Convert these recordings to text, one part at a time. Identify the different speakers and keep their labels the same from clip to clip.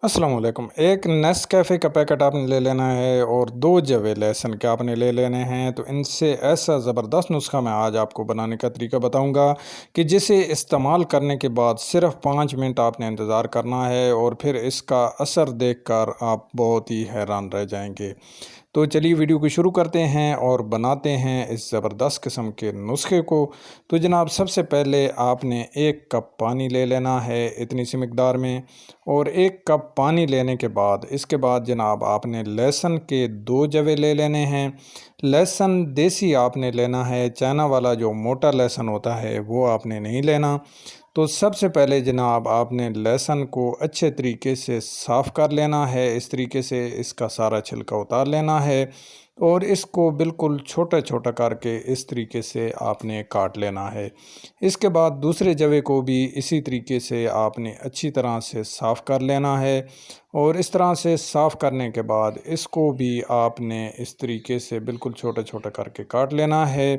Speaker 1: अस्सलाम वालेकुम। एक नेस्कैफ़े का पैकेट आपने ले लेना है और 2 जवे लहसुन के आपने ले लेने हैं। तो इनसे ऐसा ज़बरदस्त नुस्ख़ा मैं आज आपको बनाने का तरीका बताऊँगा कि जिसे इस्तेमाल करने के बाद सिर्फ़ 5 मिनट आपने इंतज़ार करना है और फिर इसका असर देखकर आप बहुत ही हैरान रह जाएँगे। तो चलिए वीडियो को शुरू करते हैं और बनाते हैं इस ज़बरदस्त किस्म के नुस्खे को। तो जनाब सबसे पहले आपने 1 कप पानी ले लेना है इतनी सी मिकदार में, और 1 कप पानी लेने के बाद इसके बाद जनाब आपने लहसुन के 2 जवे ले लेने हैं। लहसुन देसी आपने लेना है, चाइना वाला जो मोटा लहसुन होता है वो आपने नहीं लेना। तो सबसे पहले जनाब आपने लहसुन को अच्छे तरीके से साफ़ कर लेना है, इस तरीके से इसका सारा छिलका उतार लेना है और इसको बिल्कुल छोटा छोटा करके इस तरीके से आपने काट लेना है। इसके बाद दूसरे जवे को भी इसी तरीके से आपने अच्छी तरह से साफ़ कर लेना है और इस तरह से साफ़ करने के बाद इसको भी आपने इस तरीके से बिल्कुल छोटा छोटा करके काट लेना है।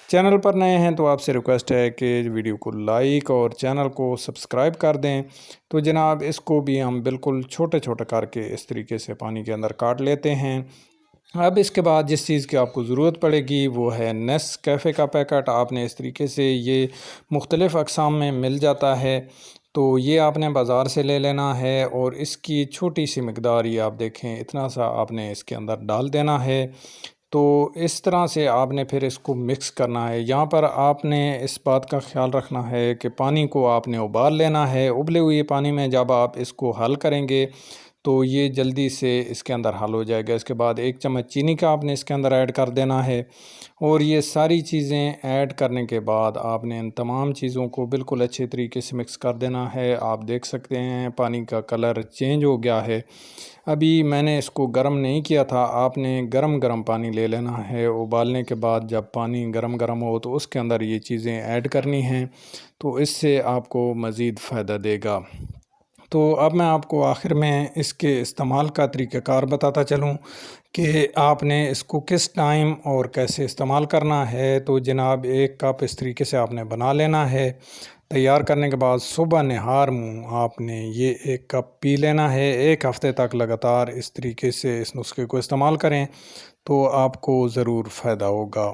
Speaker 1: चैनल पर नए हैं तो आपसे रिक्वेस्ट है कि वीडियो को लाइक और चैनल को सब्सक्राइब कर दें। तो जनाब इसको भी हम बिल्कुल छोटे छोटे करके इस तरीके से पानी के अंदर काट लेते हैं। अब इसके बाद जिस चीज़ की आपको ज़रूरत पड़ेगी वो है नेस्कैफ़े का पैकेट। आपने इस तरीके से ये मुख्तलिफ़ अक़साम में मिल जाता है, तो ये आपने बाज़ार से ले लेना है और इसकी छोटी सी मिकदार ये आप देखें इतना सा आपने इसके अंदर डाल देना है। तो इस तरह से आपने फिर इसको मिक्स करना है। यहाँ पर आपने इस बात का ख़्याल रखना है कि पानी को आपने उबाल लेना है। उबले हुए पानी में जब आप इसको हल करेंगे तो ये जल्दी से इसके अंदर हल हो जाएगा। इसके बाद 1 चम्मच चीनी का आपने इसके अंदर ऐड कर देना है और ये सारी चीज़ें ऐड करने के बाद आपने इन तमाम चीज़ों को बिल्कुल अच्छे तरीके से मिक्स कर देना है। आप देख सकते हैं पानी का कलर चेंज हो गया है। अभी मैंने इसको गर्म नहीं किया था, आपने गरम पानी ले लेना है। उबालने के बाद जब पानी गरम हो तो उसके अंदर ये चीज़ें ऐड करनी हैं, तो इससे आपको मज़ीद फ़ायदा देगा। तो अब मैं आपको आखिर में इसके इस्तेमाल का तरीक़ाकार बताता चलूँ कि आपने इसको किस टाइम और कैसे इस्तेमाल करना है। तो जनाब 1 कप इस तरीके से आपने बना लेना है। तैयार करने के बाद सुबह निहार मुँह आपने ये 1 कप पी लेना है। 1 हफ़्ते तक लगातार इस तरीके से इस नुस्खे को इस्तेमाल करें तो आपको ज़रूर फ़ायदा होगा।